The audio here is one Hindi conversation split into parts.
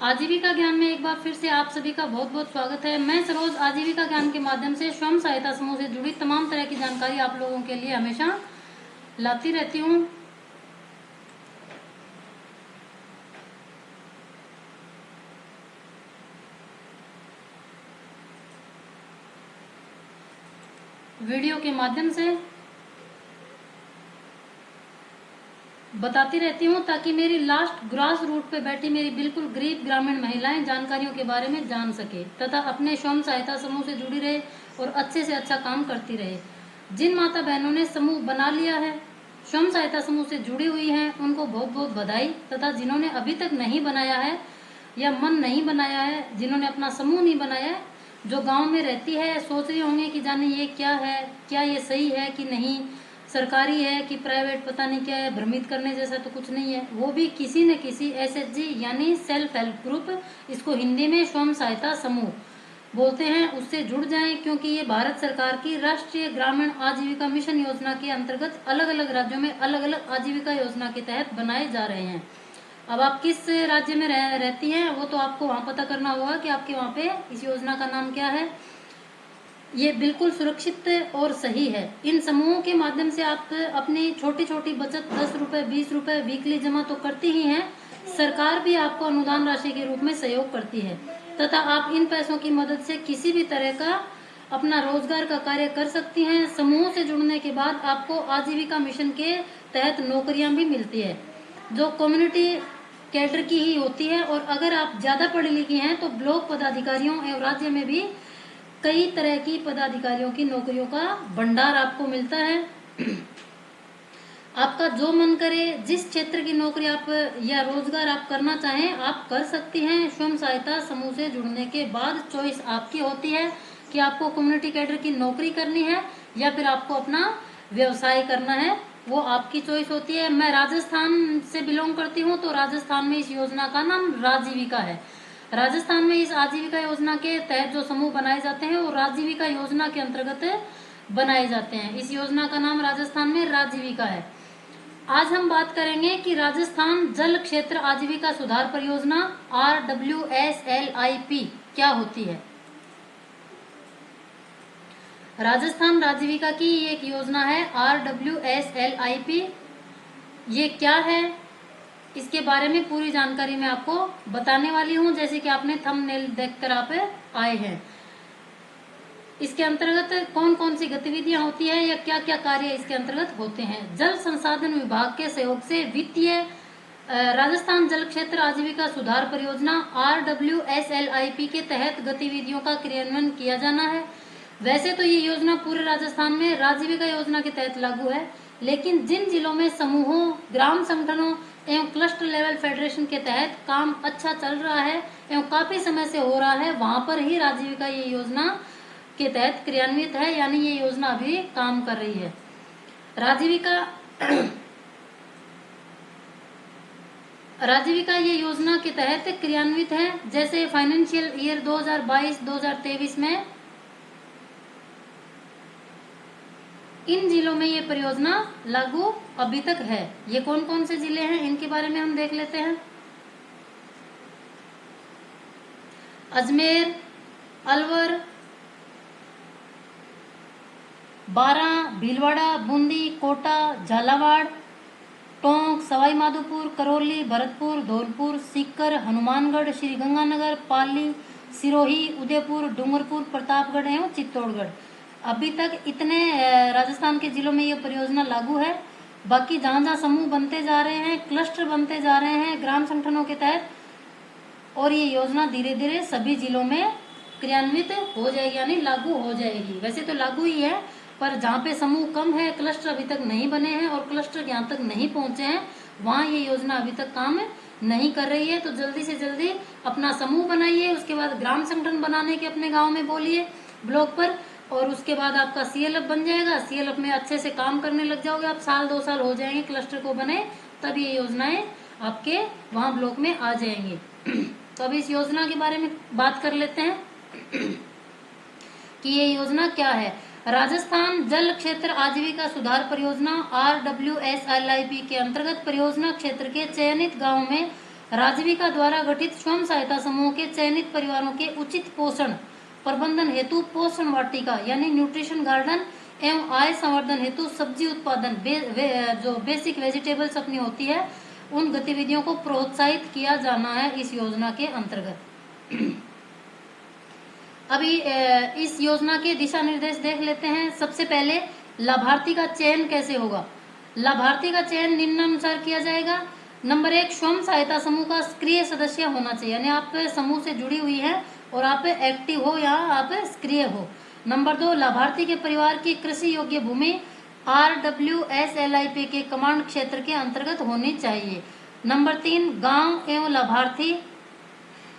आजीविका ज्ञान में एक बार फिर से आप सभी का बहुत बहुत स्वागत है। मैं सरोज आजीविका ज्ञान के माध्यम से स्वयं सहायता समूह से जुड़ी तमाम तरह की जानकारी आप लोगों के लिए हमेशा लाती रहती हूँ। वीडियो के माध्यम से बताती रहती हूँ ताकि मेरी लास्ट ग्रास रूट पे बैठी मेरी बिल्कुल गरीब ग्रामीण महिलाएं जानकारियों के बारे में जान सके तथा अपने स्वयं सहायता समूह से जुड़ी रहे और अच्छे से अच्छा काम करती रहे। जिन माता बहनों ने समूह बना लिया है, स्वयं सहायता समूह से जुड़ी हुई हैं, उनको बहुत बहुत बधाई। तथा जिन्होंने अभी तक नहीं बनाया है या मन नहीं बनाया है, जिन्होंने अपना समूह नहीं बनाया है, जो गाँव में रहती है, सोच रही होंगे कि जाने ये क्या है, क्या ये सही है कि नहीं, सरकारी है कि प्राइवेट, पता नहीं क्या है, भ्रमित करने जैसा तो कुछ नहीं है। वो भी किसी न किसी SHG यानी सेल्फ हेल्प ग्रुप, इसको हिंदी में स्वयं सहायता समूह बोलते हैं, उससे जुड़ जाएं, क्योंकि ये भारत सरकार की राष्ट्रीय ग्रामीण आजीविका मिशन योजना के अंतर्गत अलग अलग राज्यों में अलग अलग आजीविका योजना के तहत बनाए जा रहे हैं। अब आप किस राज्य में रहती हैं वो तो आपको वहाँ पता करना होगा कि आपके वहाँ पे इस योजना का नाम क्या है। ये बिल्कुल सुरक्षित और सही है। इन समूहों के माध्यम से आप अपनी छोटी छोटी बचत 10 रुपए 20 रुपए वीकली जमा तो करती ही हैं, सरकार भी आपको अनुदान राशि के रूप में सहयोग करती है तथा आप इन पैसों की मदद से किसी भी तरह का अपना रोजगार का कार्य कर सकती हैं। समूह से जुड़ने के बाद आपको आजीविका मिशन के तहत नौकरियां भी मिलती है जो कम्युनिटी कैडर की ही होती है। और अगर आप ज्यादा पढ़ी लिखी हैं तो ब्लॉक पदाधिकारियों एवं राज्य में भी कई तरह की पदाधिकारियों की नौकरियों का भंडार आपको मिलता है। आपका जो मन करे, जिस क्षेत्र की नौकरी आप या रोजगार आप करना चाहें आप कर सकती हैं। स्वयं सहायता समूह से जुड़ने के बाद चॉइस आपकी होती है कि आपको कम्युनिटी कैडर की नौकरी करनी है या फिर आपको अपना व्यवसाय करना है, वो आपकी चॉइस होती है। मैं राजस्थान से बिलोंग करती हूँ, तो राजस्थान में इस योजना का नाम राजीविका है। राजस्थान में इस आजीविका योजना के तहत जो समूह बनाए जाते हैं वो राजीविका योजना के अंतर्गत बनाए जाते हैं। इस योजना का नाम राजस्थान में राजीविका है। आज हम बात करेंगे कि राजस्थान जल क्षेत्र आजीविका सुधार परियोजना RWSLIP क्या होती है। राजस्थान राजीविका की एक योजना है RWSLIP। ये क्या है, इसके बारे में पूरी जानकारी मैं आपको बताने वाली हूँ, जैसे कि आपने थंबनेल देखकर आप आए हैं। इसके अंतर्गत कौन कौन सी गतिविधियां होती है या क्या क्या कार्य इसके अंतर्गत होते हैं। जल संसाधन विभाग के सहयोग से वित्तीय राजस्थान जल क्षेत्र आजीविका सुधार परियोजना RWSLIP के तहत गतिविधियों का क्रियान्वयन किया जाना है। वैसे तो ये योजना पूरे राजस्थान में राजीविका योजना के तहत लागू है, लेकिन जिन जिलों में समूहों, ग्राम संगठनों एवं क्लस्टर लेवल फेडरेशन के तहत काम अच्छा चल रहा है एवं काफी समय से हो रहा है, वहां पर ही राजीविका ये योजना के तहत क्रियान्वित है, यानी ये योजना अभी काम कर रही है। राजीविका ये योजना के तहत क्रियान्वित है। जैसे फाइनेंशियल ईयर 2022-2023 में इन जिलों में ये परियोजना लागू अभी तक है। ये कौन कौन से जिले हैं इनके बारे में हम देख लेते हैं। अजमेर, अलवर, बारा, भीलवाड़ा, बूंदी, कोटा, झालावाड़, टोंक, सवाई माधोपुर, करौली, भरतपुर, धौलपुर, सीकर, हनुमानगढ़, श्रीगंगानगर, पाली, सिरोही, उदयपुर, डूंगरपुर, प्रतापगढ़ एवं चित्तौड़गढ़। अभी तक इतने राजस्थान के जिलों में ये परियोजना लागू है। बाकी जहां जहां समूह बनते जा रहे हैं, क्लस्टर बनते जा रहे हैं ग्राम संगठनों के तहत, और ये योजना धीरे धीरे सभी जिलों में क्रियान्वित हो जाएगी, यानी लागू हो जाएगी। वैसे तो लागू ही है, पर जहाँ पे समूह कम है, क्लस्टर अभी तक नहीं बने हैं और क्लस्टर यहाँ तक नहीं पहुंचे हैं, वहाँ ये योजना अभी तक काम नहीं कर रही है। तो जल्दी से जल्दी अपना समूह बनाइए, उसके बाद ग्राम संगठन बनाने के अपने गाँव में बोलिए, ब्लॉक पर, और उसके बाद आपका CLF बन जाएगा। CLF में अच्छे से काम करने लग जाओगे आप, 1-2 साल हो जाएंगे क्लस्टर को बने, तब ये योजनाएं आपके वहाँ ब्लॉक में आ जाएंगी। तो अब इस योजना के बारे में बात कर लेते हैं कि ये योजना क्या है। राजस्थान जल क्षेत्र आजीविका सुधार परियोजना RWSLIP के अंतर्गत परियोजना क्षेत्र के चयनित गांवों में राजविका द्वारा गठित स्वयं सहायता समूह के चयनित परिवारों के उचित पोषण प्रबंधन हेतु पोषण वाटिका यानी न्यूट्रिशन गार्डन एवं आय संवर्धन हेतु सब्जी उत्पादन जो बेसिक वेजिटेबल्स अपनी होती है उन गतिविधियों को प्रोत्साहित किया जाना है इस योजना के अंतर्गत। अभी इस योजना के दिशा निर्देश देख लेते हैं। सबसे पहले लाभार्थी का चयन कैसे होगा। लाभार्थी का चयन निम्नानुसार किया जाएगा। नंबर 1, स्वयं सहायता समूह का सक्रिय सदस्य होना चाहिए, यानी आप समूह से जुड़ी हुई है और आप एक्टिव हो या आप सक्रिय हो। नंबर 2, लाभार्थी के परिवार की कृषि योग्य भूमि RWSLIP के कमांड क्षेत्र के अंतर्गत होनी चाहिए। नंबर 3, गांव एवं लाभार्थी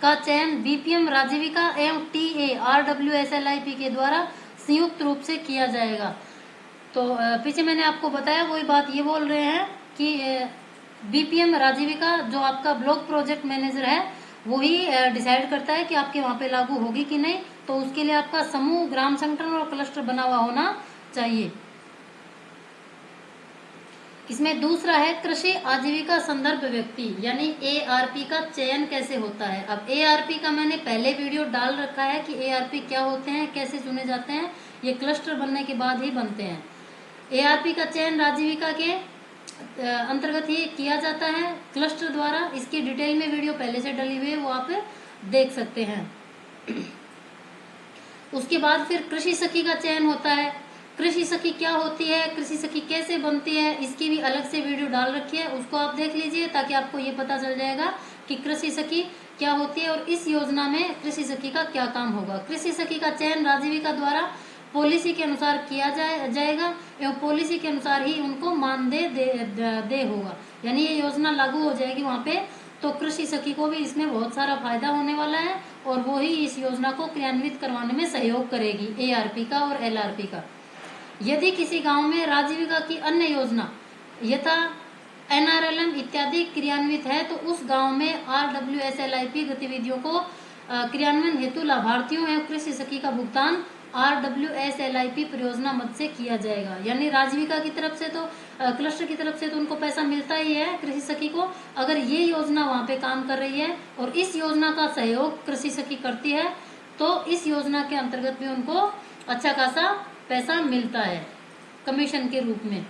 का चयन BPM राजीविका एवं TA RWSLIP के द्वारा संयुक्त रूप से किया जाएगा। तो पीछे मैंने आपको बताया वही बात ये बोल रहे हैं कि BPM राजीविका जो आपका ब्लॉक प्रोजेक्ट मैनेजर है वही डिसाइड करता है कि आपके वहाँ पे लागू होगी कि नहीं। तो उसके लिए आपका समूह, ग्राम संगठन और क्लस्टर बना हुआ होना चाहिए। इसमें दूसरा है कृषि आजीविका संदर्भ व्यक्ति यानी ARP का चयन कैसे होता है। अब ARP का मैंने पहले वीडियो डाल रखा है कि ARP क्या होते हैं, कैसे चुने जाते हैं। ये क्लस्टर बनने के बाद ही बनते हैं। ARP का चयन आजीविका के अंतर्गत ही किया जाता है क्लस्टर द्वारा। इसकी डिटेल में वीडियो पहले से डली हुई है, वो आप देख सकते हैं। उसके बाद फिर कृषि सखी का चयन होता है। कृषि सखी क्या होती है, कृषि सखी कैसे बनती है, इसकी भी अलग से वीडियो डाल रखी है, उसको आप देख लीजिए ताकि आपको ये पता चल जाएगा कि कृषि सखी क्या होती है और इस योजना में कृषि सखी का क्या काम होगा। कृषि सखी का चयन राजीविका द्वारा पॉलिसी के अनुसार किया जाएगा एवं पॉलिसी के अनुसार ही उनको मानदेय होगा, यानी ये योजना लागू हो जाएगी वहाँ पे। तो कृषि सखी को भी इसमें बहुत सारा फायदा होने वाला है और वो ही इस योजना को क्रियान्वित करवाने में सहयोग करेगी, ARP का और LRP का। यदि किसी गांव में राजीविका की अन्य योजना यथा NRLM इत्यादि क्रियान्वित है तो उस गांव में RWSLIP गतिविधियों को क्रियान्वयन हेतु लाभार्थियों एवं कृषि सखी का भुगतान RWSLIP परियोजना मद से किया जाएगा। यानी राजीविका की तरफ से तो क्लस्टर की तरफ से तो उनको पैसा मिलता ही है कृषि सखी को। अगर ये योजना वहाँ पे काम कर रही है और इस योजना का सहयोग कृषि सखी करती है तो इस योजना के अंतर्गत भी उनको अच्छा खासा पैसा मिलता है कमीशन के रूप में।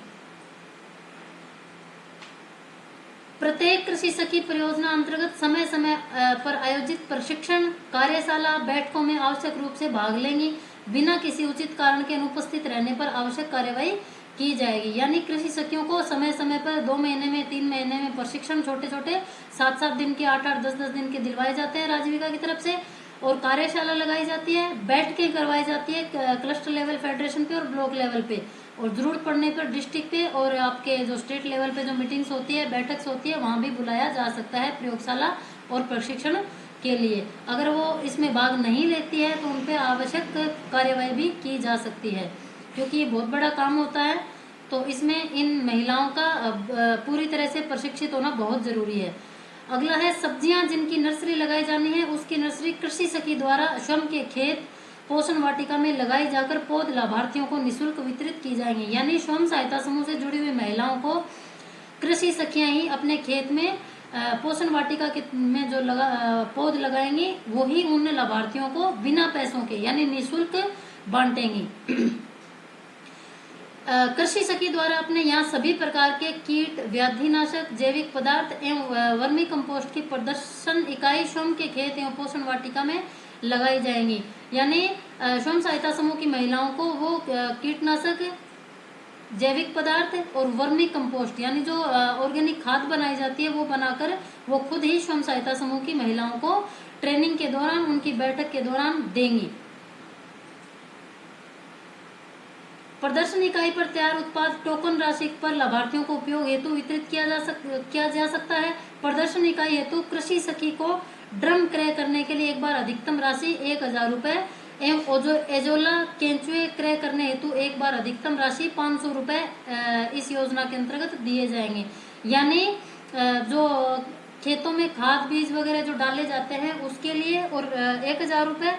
प्रत्येक कृषि सखी परियोजना अंतर्गत समय समय पर आयोजित प्रशिक्षण कार्यशाला बैठकों में आवश्यक रूप से भाग लेंगी। बिना किसी उचित कारण के अनुपस्थित रहने पर आवश्यक कार्यवाही की जाएगी। यानी कृषि सखियों को समय समय पर 2 महीने में 3 महीने में प्रशिक्षण छोटे छोटे 7-7 दिन के 8-8 10-10 दिन के दिलवाए जाते हैं राजीविका की तरफ से और कार्यशाला लगाई जाती है, बैठकें करवाई जाती है क्लस्टर लेवल, फेडरेशन पे और ब्लॉक लेवल पे और जरूरत पड़ने पर डिस्ट्रिक्ट पे और आपके जो स्टेट लेवल पे जो मीटिंग्स होती है, बैठक होती है, वहां भी बुलाया जा सकता है प्रयोगशाला और प्रशिक्षण के लिए। अगर वो इसमें भाग नहीं लेती है तो उन पे आवश्यक कार्यवाही भी की जा सकती है क्योंकि ये बहुत बड़ा काम होता है। तो इसमें इन महिलाओं का पूरी तरह से प्रशिक्षित होना बहुत जरूरी है। अगला है सब्जियां जिनकी नर्सरी लगाई जानी है उसकी नर्सरी कृषि सखी द्वारा स्वयं के खेत पोषण वाटिका में लगाई जाकर पौध लाभार्थियों को निःशुल्क वितरित की जाएंगी। यानी स्वयं सहायता समूह से जुड़ी हुई महिलाओं को कृषि सखियां ही अपने खेत में पोषण वाटिका में जो पौध लगाएंगी वो ही उन लाभार्थियों को बिना पैसों के यानी निःशुल्क बांटेंगी। कृषि सखी द्वारा अपने यहाँ सभी प्रकार के कीट, व्याधिनाशक, जैविक पदार्थ एवं वर्मी कंपोस्ट की प्रदर्शन इकाई स्वयं के खेत एवं पोषण वाटिका में लगाई जाएंगी। यानी स्वयं सहायता समूह की महिलाओं को वो कीटनाशक, जैविक पदार्थ और वर्मी कंपोस्ट यानी जो ऑर्गेनिक खाद बनाई जाती है वो बनाकर वो खुद ही स्वयं सहायता समूह की महिलाओं को ट्रेनिंग के दौरान, उनकी बैठक के दौरान देंगी। प्रदर्शन इकाई पर तैयार उत्पाद टोकन राशि पर लाभार्थियों को उपयोग हेतु वितरित किया जा सकता है। प्रदर्शन इकाई हेतु कृषि सखी को ड्रम क्रय करने के लिए एक बार अधिकतम राशि 1000 रुपए एवं एजोला केंचुए क्रय करने हेतु एक बार अधिकतम राशि 500 रुपए इस योजना के अंतर्गत दिए जाएंगे। यानी जो खेतों में खाद बीज वगैरह जो डाले जाते हैं उसके लिए और 1000 रुपए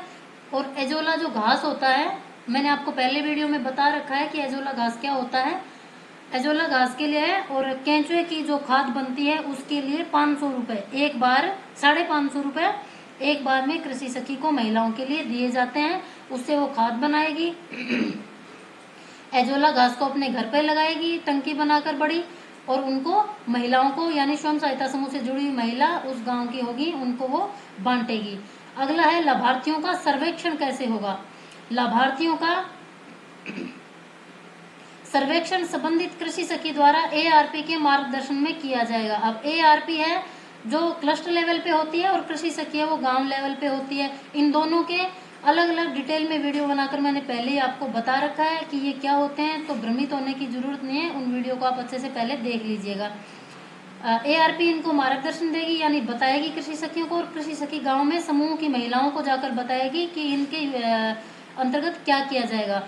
और एजोला जो घास होता है, मैंने आपको पहले वीडियो में बता रखा है कि एजोला घास क्या होता है। एजोला घास के लिए है, और केंचुए की जो खाद बनती है उसके लिए 500 रुपए एक बार, 550 रुपए एक बार में कृषि सखी को महिलाओं के लिए दिए जाते हैं। उससे वो खाद बनाएगी, एजोला घास को अपने घर पे लगाएगी टंकी बनाकर बड़ी, और उनको महिलाओं को यानी स्वयं सहायता समूह से जुड़ी हुई महिला उस गांव की होगी उनको वो बांटेगी। अगला है लाभार्थियों का सर्वेक्षण कैसे होगा। लाभार्थियों का सर्वेक्षण संबंधित कृषि सखी द्वारा एआरपी के मार्गदर्शन में किया जाएगा। अब एआरपी है जो क्लस्टर लेवल पे होती है और कृषि सखी है वो गांव लेवल पे होती है। इन दोनों के अलग अलग डिटेल में वीडियो बनाकर मैंने पहले ही आपको बता रखा है कि ये क्या होते हैं, तो भ्रमित होने की जरूरत नहीं है। उन वीडियो को आप अच्छे से पहले देख लीजिएगा। एआरपी इनको मार्गदर्शन देगी यानी बताएगी कृषि सखियों को, और कृषि सखी गांव में समूह की महिलाओं को जाकर बताएगी कि इनके अंतर्गत क्या किया जाएगा।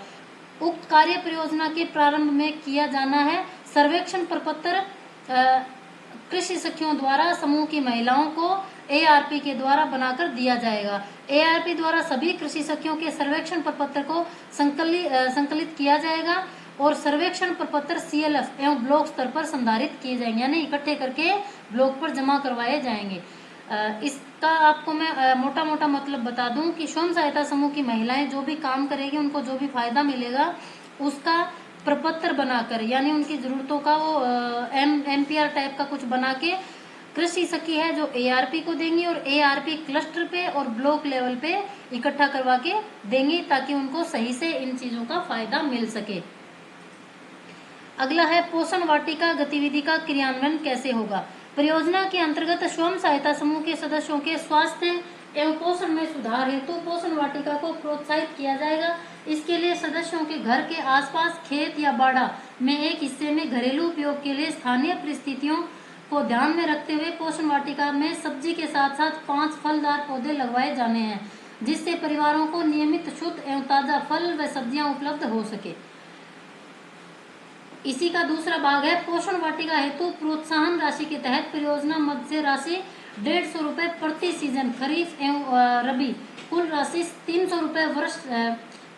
उक्त कार्य परियोजना के प्रारंभ में किया जाना है सर्वेक्षण प्रपत्र कृषि सखियों द्वारा समूह की महिलाओं को एआरपी के द्वारा बनाकर दिया जाएगा। एआरपी द्वारा सभी कृषि सखियों के सर्वेक्षण प्रपत्र को संकलित किया जाएगा और सर्वेक्षण प्रपत्र सीएलएफ एवं ब्लॉक स्तर पर संधारित किए जाएंगे, यानी इकट्ठे करके ब्लॉक पर जमा करवाए जाएंगे। इसका आपको मैं मोटा मोटा मतलब बता दूं कि स्वयं सहायता समूह की महिलाएं जो भी काम करेगी उनको जो भी फायदा मिलेगा उसका प्रपत्र बनाकर, यानी उनकी जरूरतों का वो एमपीआर टाइप का कुछ बना के कृषि सखी है जो एआरपी को देंगी, और एआरपी क्लस्टर पे और ब्लॉक लेवल पे इकट्ठा करवा के देंगी ताकि उनको सही से इन चीजों का फायदा मिल सके। अगला है पोषण वाटिका गतिविधि का क्रियान्वयन कैसे होगा। परियोजना के अंतर्गत स्वयं सहायता समूह के सदस्यों के स्वास्थ्य एवं पोषण में सुधार हेतु पोषण वाटिका को प्रोत्साहित किया जाएगा। इसके लिए सदस्यों के घर के आसपास खेत या बाड़ा में एक हिस्से में घरेलू उपयोग के लिए स्थानीय परिस्थितियों को ध्यान में रखते हुए पोषण वाटिका में सब्जी के साथ साथ 5 फलदार पौधे लगवाए जाने हैं, जिससे परिवारों को नियमित शुद्ध एवं ताजा फल व सब्जियां उपलब्ध हो सके। इसी का दूसरा भाग है पोषण वाटिका हेतु प्रोत्साहन राशि के तहत परियोजना मद राशि 150 रुपए प्रति सीजन खरीफ एवं रबी, कुल राशि 300 रुपए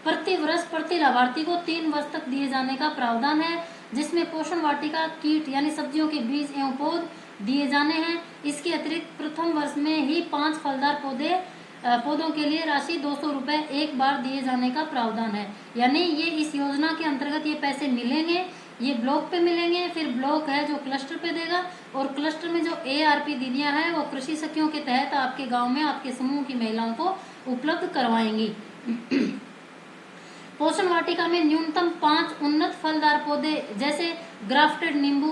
प्रति वर्ष प्रति लाभार्थी को 3 वर्ष तक दिए जाने का प्रावधान है, जिसमें पोषण वाटिका कीट यानी सब्जियों के बीज एवं पौध दिए जाने हैं। इसके अतिरिक्त प्रथम वर्ष में ही 5 फलदार पौधों के लिए राशि 200 रुपए एक बार दिए जाने का प्रावधान है। यानी ये इस योजना के अंतर्गत ये पैसे मिलेंगे, ये ब्लॉक पे मिलेंगे, फिर ब्लॉक है जो क्लस्टर पे देगा, और क्लस्टर में जो एआरपी दीदियां हैं वो कृषि सखियों के तहत आपके गांव में आपके समूह की महिलाओं को उपलब्ध करवाएंगी। पोषण वाटिका में न्यूनतम 5 उन्नत फलदार पौधे जैसे ग्राफ्टेड नींबू,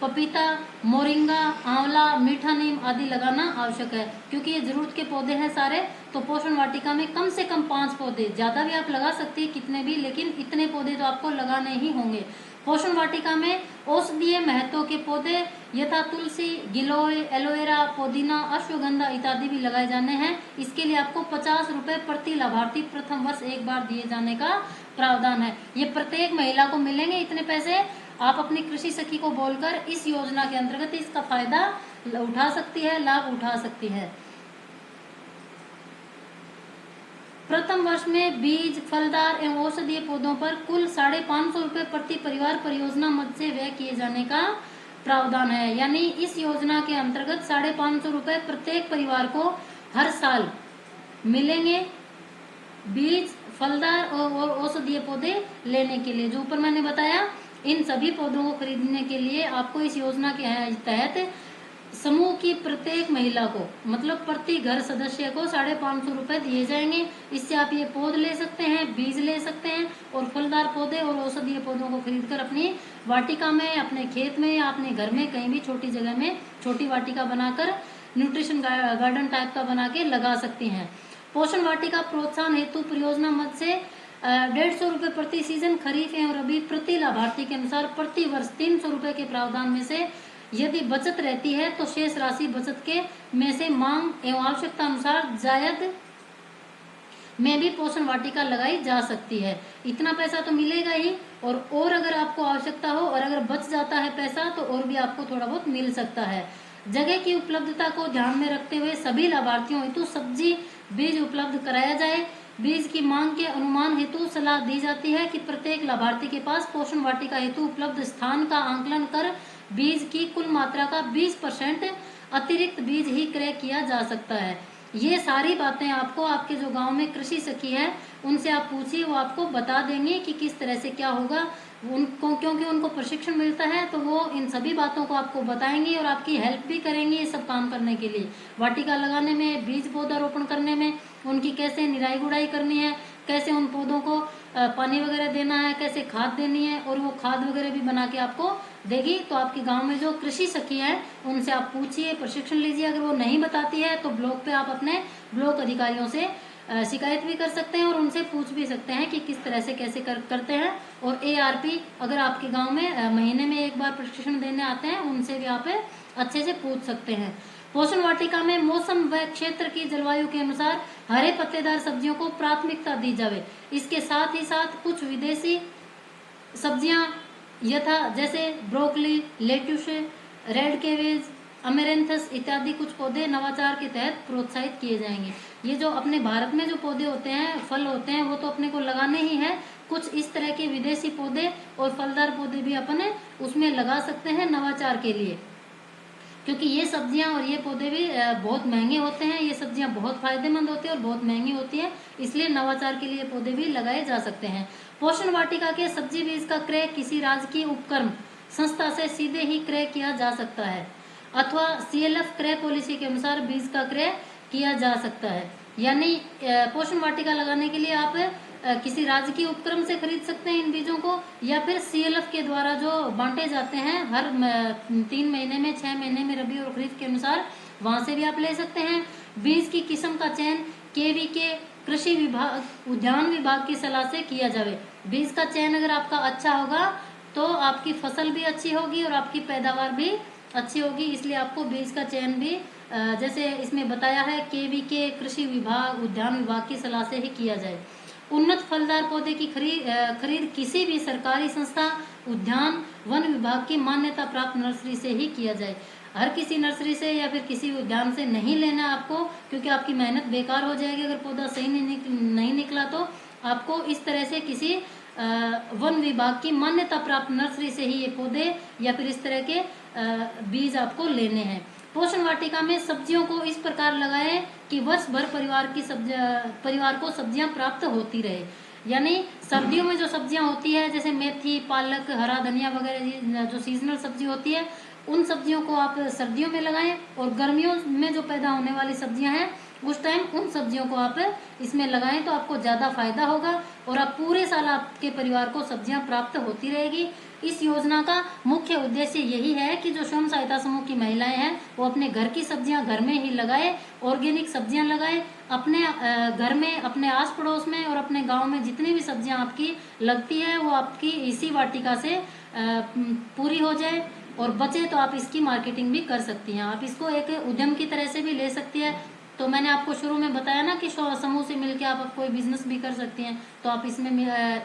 पपीता, मोरिंगा, आंवला, मीठा नीम आदि लगाना आवश्यक है, क्योंकि ये जरूरत के पौधे हैं सारे। तो पोषण वाटिका में कम से कम 5 पौधे, ज्यादा भी आप लगा सकती है कितने भी, लेकिन इतने पौधे तो आपको लगाने ही होंगे। पोषण वाटिका में औषधीय महत्व के पौधे यथा तुलसी, गिलोय, एलोवेरा, पुदीना, अश्वगंधा इत्यादि भी लगाए जाने हैं। इसके लिए आपको 50 रुपए प्रति लाभार्थी प्रथम वर्ष एक बार दिए जाने का प्रावधान है। ये प्रत्येक महिला को मिलेंगे इतने पैसे। आप अपनी कृषि सखी को बोलकर इस योजना के अंतर्गत इसका फायदा उठा सकती है, लाभ उठा सकती है। प्रथम वर्ष में बीज, फलदार एवं औषधीय पौधों पर कुल 550 रुपए प्रति परिवार परियोजना मद से व्यय किए जाने का प्रावधान है। यानी इस योजना के अंतर्गत 550 रुपए प्रत्येक परिवार को हर साल मिलेंगे बीज, फलदार और औषधीय पौधे लेने के लिए। जो ऊपर मैंने बताया, इन सभी पौधों को खरीदने के लिए आपको इस योजना के तहत समूह की प्रत्येक महिला को मतलब प्रति घर सदस्य को 550 रुपए दिए जाएंगे। इससे आप ये पौध ले सकते हैं, बीज ले सकते हैं, और फलदार पौधे और औषधीय पौधों को खरीदकर अपनी वाटिका में, अपने खेत में या अपने घर में कहीं भी छोटी जगह में छोटी वाटिका बनाकर न्यूट्रिशन गार्डन टाइप का बना के लगा सकती हैं। पोषण वाटिका प्रोत्साहन हेतु परियोजना मद से 150 रुपए प्रति सीजन खरीफ एवं रबी प्रति लाभार्थी के अनुसार प्रति वर्ष 300 रुपए के प्रावधान में से यदि बचत रहती है तो शेष राशि बचत के में से मांग एवं आवश्यकता अनुसार जायद में भी पोषण वाटिका लगाई जा सकती है। इतना पैसा तो मिलेगा ही, और अगर आपको आवश्यकता हो और अगर बच जाता है पैसा तो और भी आपको थोड़ा बहुत मिल सकता है। जगह की उपलब्धता को ध्यान में रखते हुए सभी लाभार्थियों हेतु सब्जी बीज उपलब्ध कराया जाए। बीज की मांग के अनुमान हेतु सलाह दी जाती है कि प्रत्येक लाभार्थी के पास पोषण वाटिका हेतु उपलब्ध स्थान का आंकलन कर बीज की कुल मात्रा का 20% अतिरिक्त बीज ही क्रय किया जा सकता है। ये सारी बातें आपको आपके जो गांव में कृषि सखी है उनसे आप पूछिए, वो आपको बता देंगे कि किस तरह से क्या होगा। उनको क्योंकि उनको प्रशिक्षण मिलता है तो वो इन सभी बातों को आपको बताएंगे और आपकी हेल्प भी करेंगे ये सब काम करने के लिए। वाटिका लगाने में, बीज पौधा रोपण करने में, उनकी कैसे निराई गुड़ाई करनी है, कैसे उन पौधों को पानी वगैरह देना है, कैसे खाद देनी है, और वो खाद वगैरह भी बना के आपको देगी। तो आपके गांव में जो कृषि सखी है उनसे आप पूछिए, प्रशिक्षण लीजिए। अगर वो नहीं बताती है तो ब्लॉक पे आप अपने ब्लॉक अधिकारियों से शिकायत भी कर सकते हैं और उनसे पूछ भी सकते हैं कि किस तरह से कैसे करते हैं। और ARP अगर आपके गांव में महीने में एक बार प्रशिक्षण देने आते हैं उनसे भी आप अच्छे से पूछ सकते हैं। पोषण वाटिका में मौसम व क्षेत्र की जलवायु के अनुसार हरे पत्तेदार सब्जियों को प्राथमिकता दी जावे। इसके साथ ही साथ कुछ विदेशी सब्जियां यथा जैसे ब्रोकली, लेट्यूस, रेड केवेज, अमेरेंथस इत्यादि कुछ पौधे नवाचार के तहत प्रोत्साहित किए जाएंगे। ये जो अपने भारत में जो पौधे होते हैं, फल होते हैं, वो तो अपने को लगाने ही है। कुछ इस तरह के विदेशी पौधे और फलदार पौधे भी अपन उसमें लगा सकते हैं नवाचार के लिए, क्योंकि ये सब्जियां और ये पौधे भी बहुत महंगे होते हैं। ये सब्जियां बहुत फायदेमंद होती है और बहुत महंगी होती है, इसलिए नवाचार के लिए पौधे भी लगाए जा सकते हैं। पोषण वाटिका के सब्जी बीज का क्रय किसी राजकीय उपक्रम संस्था से सीधे ही क्रय किया जा सकता है अथवा CLF क्रय पॉलिसी के अनुसार बीज का क्रय किया जा सकता है। यानी पोषण वाटिका लगाने के लिए आप किसी राजकीय उपक्रम से खरीद सकते हैं इन बीजों को, या फिर CLF के द्वारा जो बांटे जाते हैं हर 3 महीने में, 6 महीने में, रबी और खरीफ के अनुसार, वहां से भी आप ले सकते हैं। बीज की किस्म का चयन KVK कृषि विभाग, उद्यान विभाग की सलाह से किया जावे। बीज का चयन अगर आपका अच्छा होगा तो आपकी फसल भी अच्छी होगी और आपकी पैदावार भी अच्छी होगी, इसलिए आपको बीज का चयन भी जैसे इसमें बताया है KVK कृषि विभाग, उद्यान विभाग की सलाह से ही किया जाए। उन्नत फलदार पौधे की खरीद किसी भी सरकारी संस्था, उद्यान, वन विभाग की मान्यता प्राप्त नर्सरी से ही किया जाए। हर किसी नर्सरी से या फिर किसी उद्यान से नहीं लेना आपको, क्योंकि आपकी मेहनत बेकार हो जाएगी। अगर पौधा सही नहीं निकला तो आपको इस तरह से किसी वन विभाग की मान्यता प्राप्त नर्सरी से ही ये पौधे या फिर इस तरह के बीज आपको लेने हैं। पोषण वाटिका में सब्जियों को इस प्रकार लगाएं कि वर्ष भर परिवार को सब्जियां प्राप्त होती रहे। यानी सर्दियों में जो सब्जियां होती है जैसे मेथी, पालक, हरा धनिया वगैरह जो सीजनल सब्जी होती है, उन सब्जियों को आप सर्दियों में लगाएं, और गर्मियों में जो पैदा होने वाली सब्जियां हैं उस टाइम उन सब्जियों को आप इसमें लगाएं तो आपको ज्यादा फायदा होगा और आप पूरे साल आपके परिवार को सब्जियां प्राप्त होती रहेगी। इस योजना का मुख्य उद्देश्य यही है कि जो स्वयं सहायता समूह की महिलाएं हैं वो अपने घर की सब्जियां घर में ही लगाए, ऑर्गेनिक सब्जियां लगाए, अपने घर में, अपने आस पड़ोस में और अपने गांव में जितनी भी सब्जियां आपकी लगती है वो आपकी इसी वाटिका से पूरी हो जाए और बचे तो आप इसकी मार्केटिंग भी कर सकती हैं। आप इसको एक उद्यम की तरह से भी ले सकती है। तो मैंने आपको शुरू में बताया ना कि समूह से मिलकर आप कोई बिजनेस भी कर सकती हैं, तो आप इसमें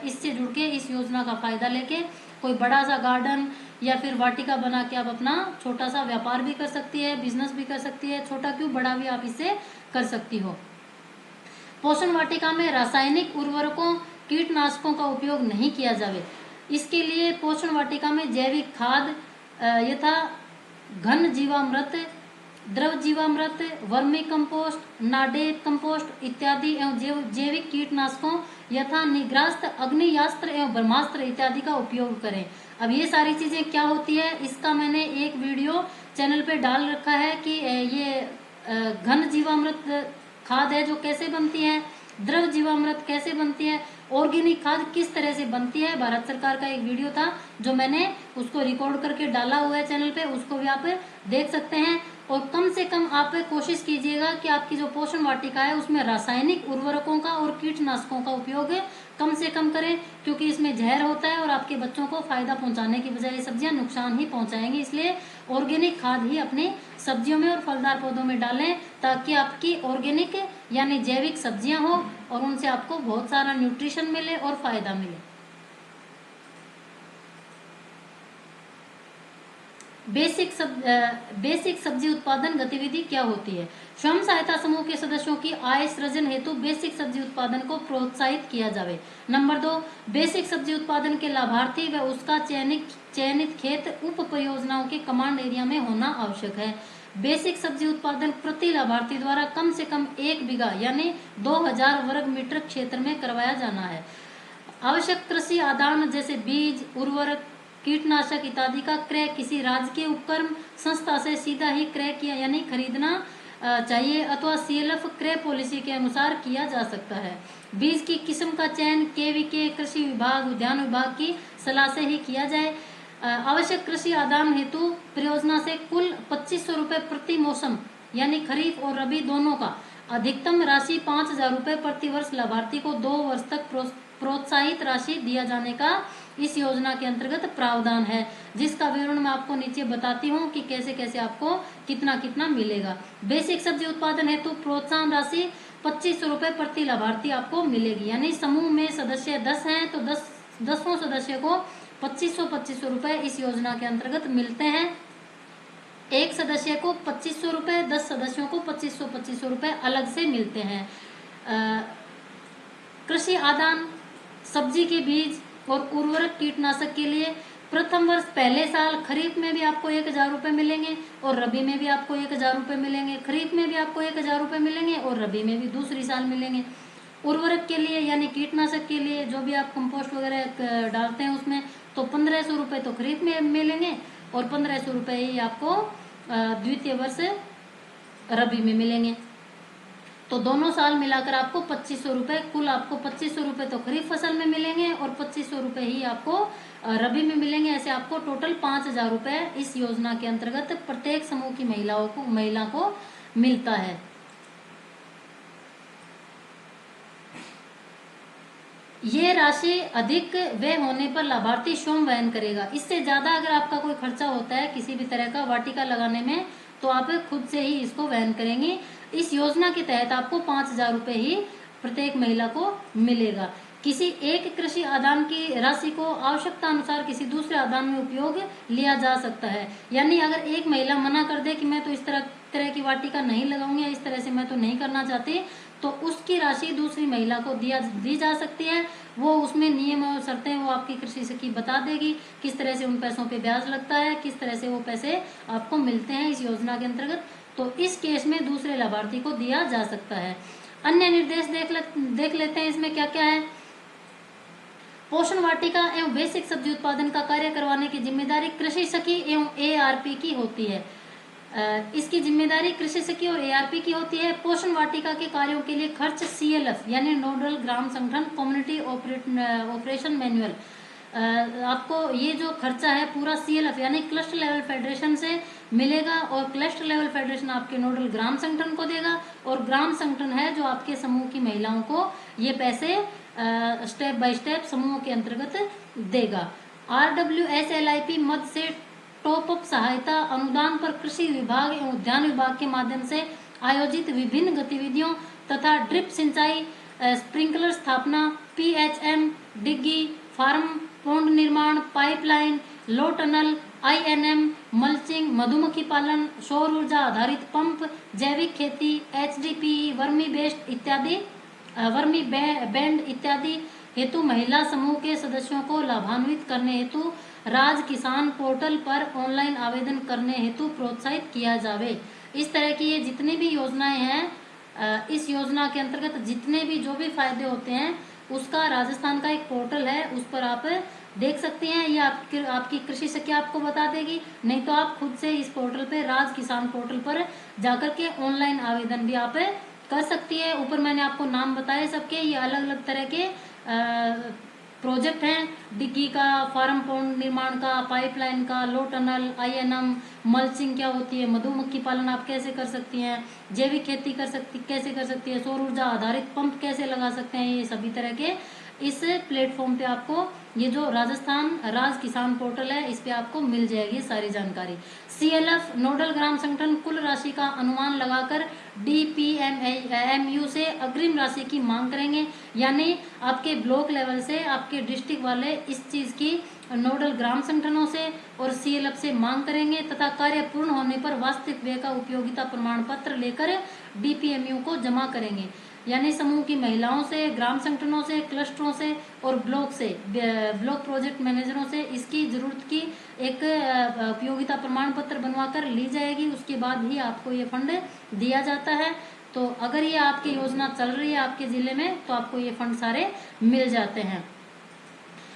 इससे जुड़ के इस योजना का फायदा लेके कोई बड़ा सा गार्डन या फिर वाटिका बना के आप अपना छोटा सा व्यापार भी कर सकती है, बिजनेस भी कर सकती है। छोटा क्यों, बड़ा भी आप इससे कर सकती हो। पोषण वाटिका में रासायनिक उर्वरकों, कीटनाशकों का उपयोग नहीं किया जावे। इसके लिए पोषण वाटिका में जैविक खाद यथा घन जीवामृत, द्रव जीवामृत, वर्मी कंपोस्ट, नाडेप कंपोस्ट इत्यादि एवं जैविक कीटनाशकों यथा निग्रास्त्र, अग्नियास्त्र एवं ब्रह्मास्त्र इत्यादि का उपयोग करें। अब ये सारी चीजें क्या होती है, इसका मैंने एक वीडियो चैनल पे डाल रखा है कि ये घन जीवामृत खाद है जो कैसे बनती है, द्रव जीवामृत कैसे बनती है, ऑर्गेनिक खाद किस तरह से बनती है। भारत सरकार का एक वीडियो था जो मैंने उसको रिकॉर्ड करके डाला हुआ है चैनल पे, उसको भी आप देख सकते हैं। और कम से कम आप कोशिश कीजिएगा कि आपकी जो पोषण वाटिका है उसमें रासायनिक उर्वरकों का और कीटनाशकों का उपयोग कम से कम करें, क्योंकि इसमें जहर होता है और आपके बच्चों को फायदा पहुंचाने की बजाय सब्जियां नुकसान ही पहुंचाएंगी। इसलिए ऑर्गेनिक खाद ही अपनी सब्जियों में और फलदार पौधों में डालें ताकि आपकी ऑर्गेनिक यानी जैविक सब्जियां हो और उनसे आपको बहुत सारा न्यूट्रिशन मिले और फायदा मिले। बेसिक सब्जी उत्पादन गतिविधि क्या होती है? स्वयं सहायता समूह के सदस्यों की आय सृजन हेतु बेसिक सब्जी उत्पादन को प्रोत्साहित किया जावे। नंबर 2, बेसिक सब्जी उत्पादन के लाभार्थी व उसका चयनित खेत उप परियोजनाओं के कमांड एरिया में होना आवश्यक है। बेसिक सब्जी उत्पादन प्रति लाभार्थी द्वारा कम से कम 1 बीघा यानी 2000 वर्ग मीटर क्षेत्र में करवाया जाना है। आवश्यक कृषि आदान जैसे बीज, उर्वरक, कीटनाशक इत्यादि का क्रय किसी राजकीय उपक्रम संस्था से सीधा ही क्रय किया यानी खरीदना चाहिए अथवा सीएलएफ क्रय पॉलिसी के अनुसार किया जा सकता है। बीज की किस्म का चयन केवीके कृषि विभाग, उद्यान विभाग की सलाह से ही किया जाए। आवश्यक कृषि आदान हेतु परियोजना से कुल 2500 रुपए प्रति मौसम यानी खरीफ और रबी दोनों का अधिकतम राशि 5000 रुपए प्रति वर्ष लाभार्थी को 2 वर्ष तक प्रोत्साहित राशि दिया जाने का इस योजना के अंतर्गत प्रावधान है, जिसका विवरण मैं आपको नीचे बताती हूँ कि कैसे कैसे आपको कितना कितना मिलेगा। बेसिक सब्जी उत्पादन हेतु प्रोत्साहन राशि 2500 रुपए प्रति लाभार्थी आपको मिलेगी, यानी समूह में सदस्य 10 हैं तो 10 सदस्य को 2500 रुपए इस योजना के अंतर्गत मिलते हैं। एक सदस्य को 2500 रुपए, 10 सदस्यों को 2500 रुपए अलग से मिलते हैं। कृषि आदान, सब्जी के बीज और उर्वरक कीटनाशक के लिए प्रथम वर्ष पहले साल खरीफ में भी आपको 1000 रुपए मिलेंगे और रबी में भी आपको 1000 रुपए मिलेंगे। खरीफ में भी आपको 1000 रुपए मिलेंगे और रबी में भी दूसरी साल मिलेंगे। उर्वरक के लिए यानी कीटनाशक के लिए जो भी आप कंपोस्ट वगैरह डालते हैं उसमें तो 1500 रुपए तो खरीफ में मिलेंगे और 1500 रुपए ही आपको द्वितीय वर्ष रबी में मिलेंगे। तो दोनों साल मिलाकर आपको 2500 रुपए, कुल आपको 2500 रुपए तो खरीफ फसल में मिलेंगे और 2500 रुपए ही आपको रबी में मिलेंगे। ऐसे आपको टोटल 5000 रुपए इस योजना के अंतर्गत प्रत्येक समूह की महिला को मिलता है। ये राशि अधिक व्यय होने पर लाभार्थी स्वयं वहन करेगा। इससे ज्यादा अगर आपका कोई खर्चा होता है किसी भी तरह का वाटिका लगाने में तो आप खुद से ही इसको वहन करेंगे। इस योजना के तहत आपको 5000 रुपए ही प्रत्येक महिला को मिलेगा। किसी एक कृषि आदान की राशि को आवश्यकता अनुसार किसी दूसरे आदान में उपयोग लिया जा सकता है। यानी अगर एक महिला मना कर दे कि मैं तो इस तरह की वाटिका नहीं लगाऊंगी, इस तरह से मैं तो नहीं करना चाहती, तो उसकी राशि दूसरी महिला को दी जा सकती है। वो उसमें नियम और शर्तें वो आपकी कृषि सखी बता देगी, किस तरह से उन पैसों पे ब्याज लगता है, किस तरह से वो पैसे आपको मिलते हैं इस योजना के अंतर्गत। तो इस केस में दूसरे लाभार्थी को दिया जा सकता है। अन्य निर्देश देख लेते हैं इसमें क्या क्या है। पोषण वाटिका एवं बेसिक सब्जी उत्पादन का कार्य करवाने की जिम्मेदारी कृषि सखी एवं एआरपी की होती है। इसकी जिम्मेदारी कृषि सखी और एआरपी की होती है। पोषण वाटिका के कार्यों के लिए खर्च सीएलएफ यानी नोडल ग्राम संगठन कम्युनिटी ऑपरेशन मैनुअल, आपको ये जो खर्चा है पूरा सीएलएफ यानी क्लस्टर लेवल फेडरेशन से मिलेगा और क्लस्टर लेवल फेडरेशन आपके नोडल ग्राम संगठन को देगा और ग्राम संगठन है जो आपके समूह की महिलाओं को ये पैसे स्टेप बाय स्टेप समूह के अंतर्गत देगा। RWSLIP मद से टॉप अप सहायता अनुदान पर कृषि विभाग एवं उद्यान विभाग के माध्यम से आयोजित विभिन्न गतिविधियों तथा ड्रिप सिंचाई, स्प्रिंकलर स्थापना, PHM, डिग्गी, फार्म पौंड निर्माण, pipeline, low tunnel, INM, mulching, मधुमक्खी पालन, सौर ऊर्जा आधारित पंप, जैविक खेती, HDPE, वर्मी बैंड इत्यादि हेतु महिला समूह के सदस्यों को लाभान्वित करने हेतु राज किसान पोर्टल पर ऑनलाइन आवेदन करने हेतु प्रोत्साहित किया जावे। इस तरह की ये जितनी भी योजनाएं हैं, इस योजना के अंतर्गत जितने भी जो भी फायदे होते हैं उसका राजस्थान का एक पोर्टल है, उस पर आप देख सकते हैं। ये आपकी कृषि सखी आपको बता देगी, नहीं तो आप खुद से इस पोर्टल पे राज किसान पोर्टल पर जाकर के ऑनलाइन आवेदन भी आप कर सकती है। ऊपर मैंने आपको नाम बताए सबके, ये अलग अलग तरह के प्रोजेक्ट हैं, डिग्गी का, फार्म पौंड निर्माण का, पाइपलाइन का, लो टनल, INM, मल्चिंग क्या होती है, मधुमक्खी पालन आप कैसे कर सकती हैं, जैविक खेती कैसे कर सकती है, सौर ऊर्जा आधारित पंप कैसे लगा सकते हैं, ये सभी तरह के इस प्लेटफॉर्म पे आपको ये जो राजस्थान राज्य किसान पोर्टल है इस पे आपको मिल जाएगी सारी जानकारी। CLF नोडल ग्राम संगठन कुल राशि का अनुमान लगाकर DPMU से अग्रिम राशि की मांग करेंगे, यानी आपके ब्लॉक लेवल से आपके डिस्ट्रिक्ट वाले इस चीज की नोडल ग्राम संगठनों से और CLF से मांग करेंगे तथा कार्य पूर्ण होने पर वास्तविक व्यय का उपयोगिता प्रमाण पत्र लेकर DPMU को जमा करेंगे, यानी समूह की महिलाओं से, ग्राम संगठनों से, क्लस्टरों से और ब्लॉक प्रोजेक्ट मैनेजरों से इसकी जरूरत की एक उपयोगिता प्रमाण पत्र बनवा कर ली जाएगी। उसके बाद ही आपको ये फंड दिया जाता है। तो अगर ये आपकी योजना चल रही है आपके जिले में तो आपको ये फंड सारे मिल जाते हैं।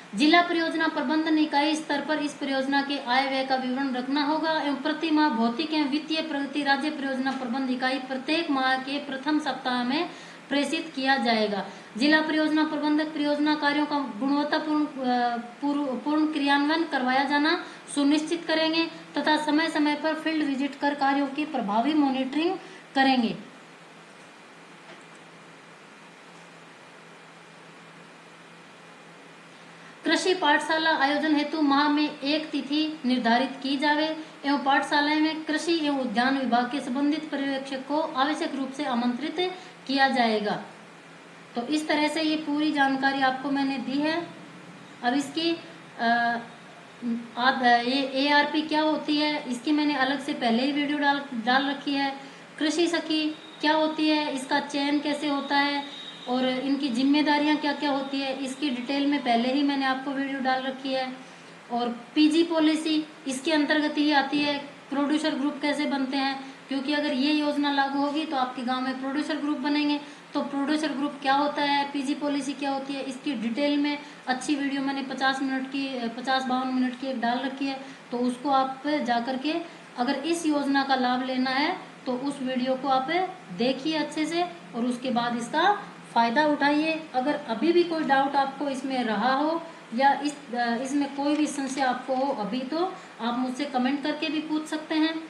जिला परियोजना प्रबंधन इकाई स्तर पर इस परियोजना के आय व्यय का विवरण रखना होगा एवं प्रति माह भौतिक एवं वित्तीय प्रगति राज्य परियोजना प्रबंध इकाई प्रत्येक माह के प्रथम सप्ताह में प्रेषित किया जाएगा। जिला परियोजना प्रबंधक परियोजना कार्यों का पूर्ण क्रियान्वयन करवाया जाना सुनिश्चित करेंगे तथा समय समय पर फील्ड विजिट कर कार्यों की प्रभावी मॉनिटरिंग करेंगे। कृषि पाठशाला आयोजन हेतु माह में एक तिथि निर्धारित की जावे एवं पाठशाला में कृषि एवं उद्यान विभाग के संबंधित पर्यवेक्षक को आवश्यक रूप से आमंत्रित किया जाएगा। तो इस तरह से ये पूरी जानकारी आपको मैंने दी है। अब इसकी ये ARP क्या होती है इसकी मैंने अलग से पहले ही वीडियो डाल रखी है। कृषि सखी क्या होती है, इसका चयन कैसे होता है और इनकी जिम्मेदारियां क्या क्या होती है इसकी डिटेल में पहले ही मैंने आपको वीडियो डाल रखी है। और PG पॉलिसी इसके अंतर्गत ही आती है। प्रोड्यूसर ग्रुप कैसे बनते हैं, क्योंकि अगर ये योजना लागू होगी तो आपके गांव में प्रोड्यूसर ग्रुप बनेंगे। तो प्रोड्यूसर ग्रुप क्या होता है, PG पॉलिसी क्या होती है, इसकी डिटेल में अच्छी वीडियो मैंने 50-52 मिनट की एक डाल रखी है। तो उसको आप जाकर के अगर इस योजना का लाभ लेना है तो उस वीडियो को आप देखिए अच्छे से और उसके बाद इसका फायदा उठाइए। अगर अभी भी कोई डाउट आपको इसमें रहा हो या इसमें कोई भी संशय आपको हो अभी तो आप मुझसे कमेंट करके भी पूछ सकते हैं।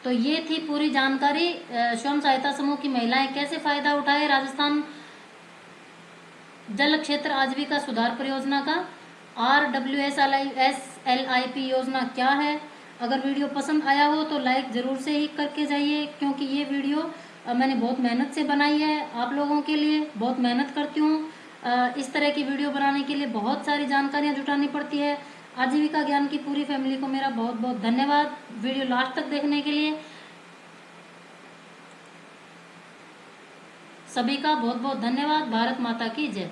तो ये थी पूरी जानकारी स्वयं सहायता समूह की महिलाएं कैसे फायदा उठाए राजस्थान जल क्षेत्र आजीविका सुधार परियोजना का। RWSLIP योजना क्या है। अगर वीडियो पसंद आया हो तो लाइक जरूर से ही करके जाइए, क्योंकि ये वीडियो मैंने बहुत मेहनत से बनाई है, आप लोगों के लिए बहुत मेहनत करती हूँ। इस तरह की वीडियो बनाने के लिए बहुत सारी जानकारियाँ जुटानी पड़ती है। आजीविका ज्ञान की पूरी फैमिली को मेरा बहुत बहुत धन्यवाद वीडियो लास्ट तक देखने के लिए। सभी का बहुत बहुत धन्यवाद। भारत माता की जय।